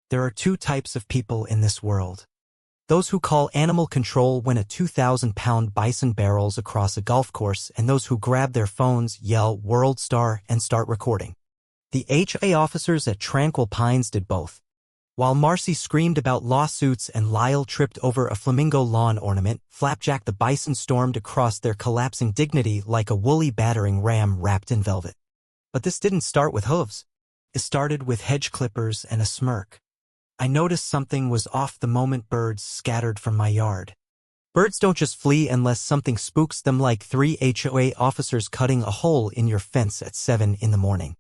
There are two types of people in this world. Those who call animal control when a 2,000-pound bison barrels across a golf course, and those who grab their phones, yell "World Star" and start recording. The HA officers at Tranquil Pines did both. While Marcy screamed about lawsuits and Lyle tripped over a flamingo lawn ornament, Flapjack the bison stormed across their collapsing dignity like a woolly battering ram wrapped in velvet. But this didn't start with hooves. It started with hedge clippers and a smirk. I noticed something was off the moment birds scattered from my yard. Birds don't just flee unless something spooks them, like 3 HOA officers cutting a hole in your fence at 7 in the morning.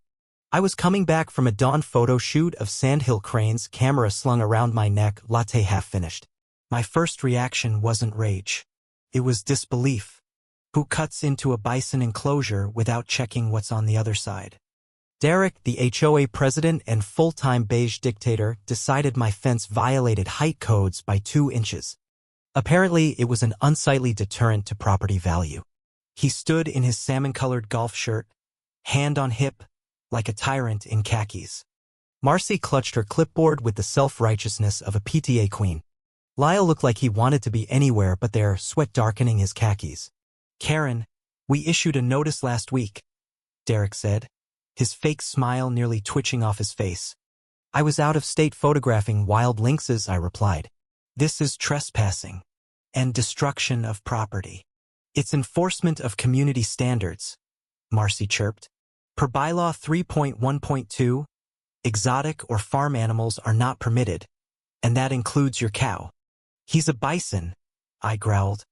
I was coming back from a dawn photo shoot of sandhill cranes, camera slung around my neck, latte half finished. My first reaction wasn't rage. It was disbelief. Who cuts into a bison enclosure without checking what's on the other side? Derek, the HOA president and full-time beige dictator, decided my fence violated height codes by 2 inches. Apparently, it was an unsightly deterrent to property value. He stood in his salmon-colored golf shirt, hand on hip, like a tyrant in khakis. Marcy clutched her clipboard with the self-righteousness of a PTA queen. Lyle looked like he wanted to be anywhere but there, sweat darkening his khakis. "Karen, we issued a notice last week," Derek said, his fake smile nearly twitching off his face. "I was out of state photographing wild lynxes," I replied. "This is trespassing and destruction of property. It's enforcement of community standards," Marcy chirped. "Per bylaw 3.1.2, exotic or farm animals are not permitted, and that includes your cow." "He's a bison," I growled,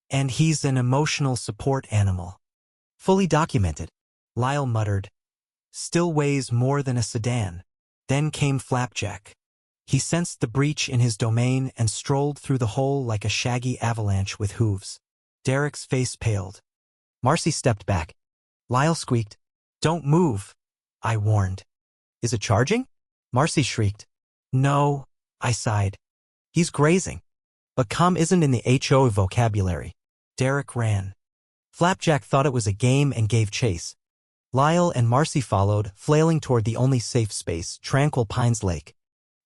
"and he's an emotional support animal. Fully documented," Lyle muttered. "Still weighs more than a sedan." Then came Flapjack. He sensed the breach in his domain and strolled through the hole like a shaggy avalanche with hooves. Derek's face paled. Marcy stepped back. Lyle squeaked. "Don't move," I warned. "Is it charging?" Marcy shrieked. "No," I sighed. "He's grazing." But calm isn't in the HO vocabulary. Derek ran. Flapjack thought it was a game and gave chase. Lyle and Marcy followed, flailing toward the only safe space, Tranquil Pines Lake.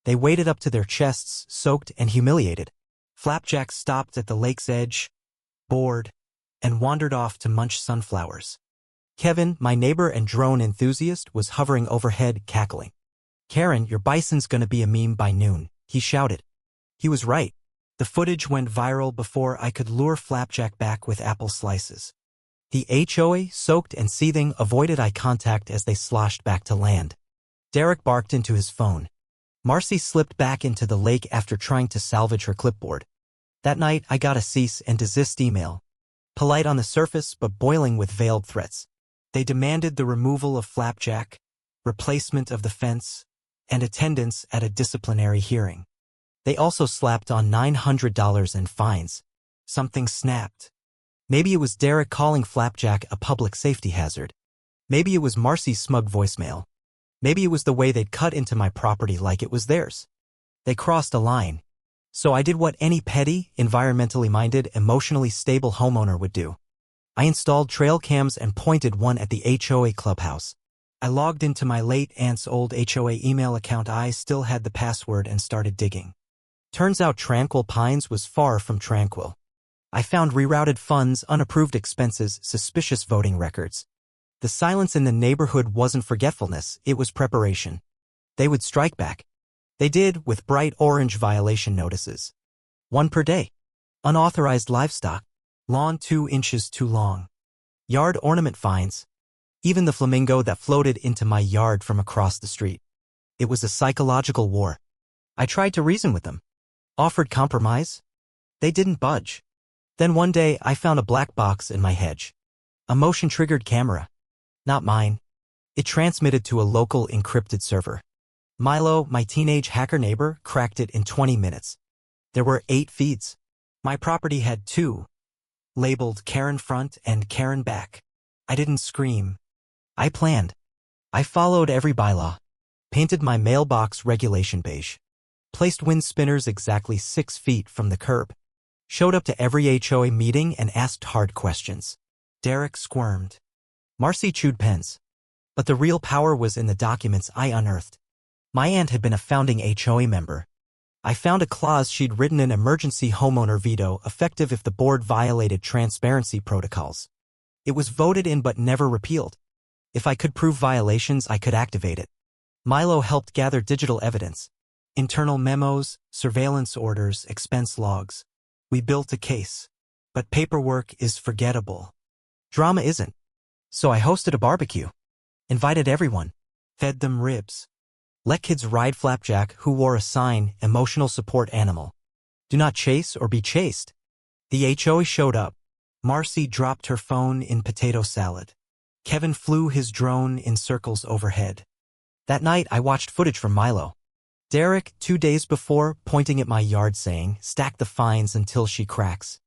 They waded up to their chests, soaked and humiliated. Flapjack stopped at the lake's edge, bored, and wandered off to munch sunflowers. Kevin, my neighbor and drone enthusiast, was hovering overhead, cackling. "Karen, your bison's gonna be a meme by noon," he shouted. He was right. The footage went viral before I could lure Flapjack back with apple slices. The HOA, soaked and seething, avoided eye contact as they sloshed back to land. Derek barked into his phone. Marcy slipped back into the lake after trying to salvage her clipboard. That night, I got a cease and desist email. Polite on the surface, but boiling with veiled threats. They demanded the removal of Flapjack, replacement of the fence, and attendance at a disciplinary hearing. They also slapped on $900 in fines. Something snapped. Maybe it was Derek calling Flapjack a public safety hazard. Maybe it was Marcy's smug voicemail. Maybe it was the way they'd cut into my property like it was theirs. They crossed a line. So I did what any petty, environmentally minded, emotionally stable homeowner would do. I installed trail cams and pointed one at the HOA clubhouse. I logged into my late aunt's old HOA email account. I still had the password and started digging. Turns out Tranquil Pines was far from tranquil. I found rerouted funds, unapproved expenses, suspicious voting records. The silence in the neighborhood wasn't forgetfulness, it was preparation. They would strike back. They did, with bright orange violation notices. 1 per day. Unauthorized livestock. Lawn 2 inches too long. Yard ornament fines. Even the flamingo that floated into my yard from across the street. It was a psychological war. I tried to reason with them. Offered compromise. They didn't budge. Then one day, I found a black box in my hedge. A motion-triggered camera. Not mine. It transmitted to a local encrypted server. Milo, my teenage hacker neighbor, cracked it in 20 minutes. There were 8 feeds. My property had 2, labeled Karen Front and Karen Back. I didn't scream. I planned. I followed every bylaw. Painted my mailbox regulation beige. Placed wind spinners exactly 6 feet from the curb. Showed up to every HOA meeting and asked hard questions. Derek squirmed. Marcy chewed pens. But the real power was in the documents I unearthed. My aunt had been a founding HOA member. I found a clause she'd written an emergency homeowner veto effective if the board violated transparency protocols. It was voted in but never repealed. If I could prove violations, I could activate it. Milo helped gather digital evidence. Internal memos, surveillance orders, expense logs. We built a case. But paperwork is forgettable. Drama isn't. So I hosted a barbecue. Invited everyone. Fed them ribs. Let kids ride Flapjack, who wore a sign, emotional support animal. Do not chase or be chased. The HOA showed up. Marcy dropped her phone in potato salad. Kevin flew his drone in circles overhead. That night, I watched footage from Milo. Derek, 2 days before, pointing at my yard saying, stack the fines until she cracks.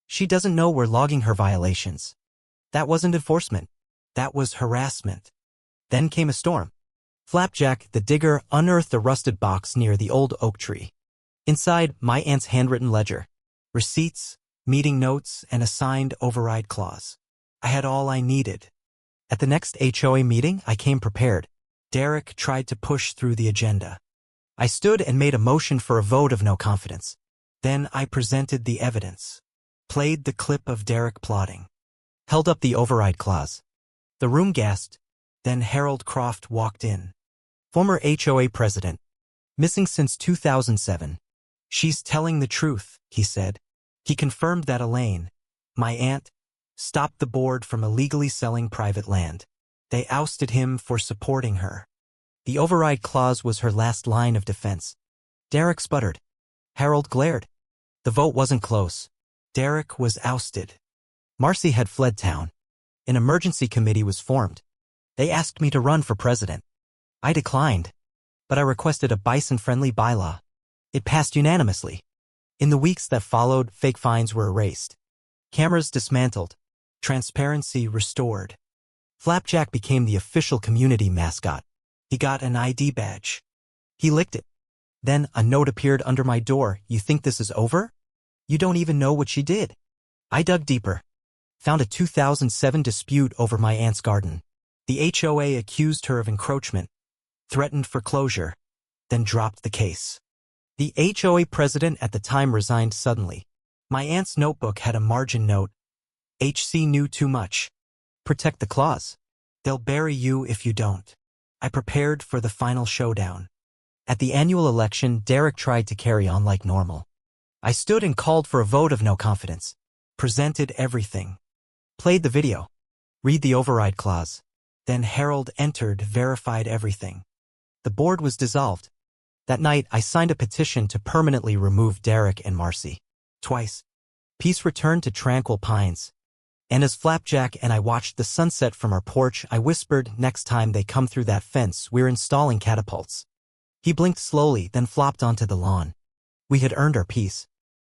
She doesn't know we're logging her violations. That wasn't enforcement. That was harassment. Then came a storm. Flapjack, the digger, unearthed a rusted box near the old oak tree. Inside, my aunt's handwritten ledger. Receipts, meeting notes, and a signed override clause. I had all I needed. At the next HOA meeting, I came prepared. Derek tried to push through the agenda. I stood and made a motion for a vote of no confidence. Then I presented the evidence. Played the clip of Derek plotting. Held up the override clause. The room gasped. Then Harold Croft walked in. Former HOA president. Missing since 2007. She's telling the truth, he said. He confirmed that Elaine, my aunt, stopped the board from illegally selling private land. They ousted him for supporting her. The override clause was her last line of defense. Derek sputtered. Harold glared. The vote wasn't close. Derek was ousted. Marcy had fled town. An emergency committee was formed. They asked me to run for president. I declined. But I requested a bison-friendly bylaw. It passed unanimously. In the weeks that followed, fake fines were erased. Cameras dismantled. Transparency restored. Flapjack became the official community mascot. He got an ID badge. He licked it. Then a note appeared under my door. You think this is over? You don't even know what she did. I dug deeper. Found a 2007 dispute over my aunt's garden. The HOA accused her of encroachment, threatened foreclosure, then dropped the case. The HOA president at the time resigned suddenly. My aunt's notebook had a margin note. HC knew too much. Protect the clause. They'll bury you if you don't. I prepared for the final showdown. At the annual election, Derek tried to carry on like normal. I stood and called for a vote of no confidence. Presented everything. Played the video. Read the override clause. Then Harold entered, verified everything. The board was dissolved. That night, I signed a petition to permanently remove Derek and Marcy. Twice. Peace returned to tranquil pines. And as Flapjack and I watched the sunset from our porch, I whispered, next time they come through that fence, we're installing catapults. He blinked slowly, then flopped onto the lawn. We had earned our peace.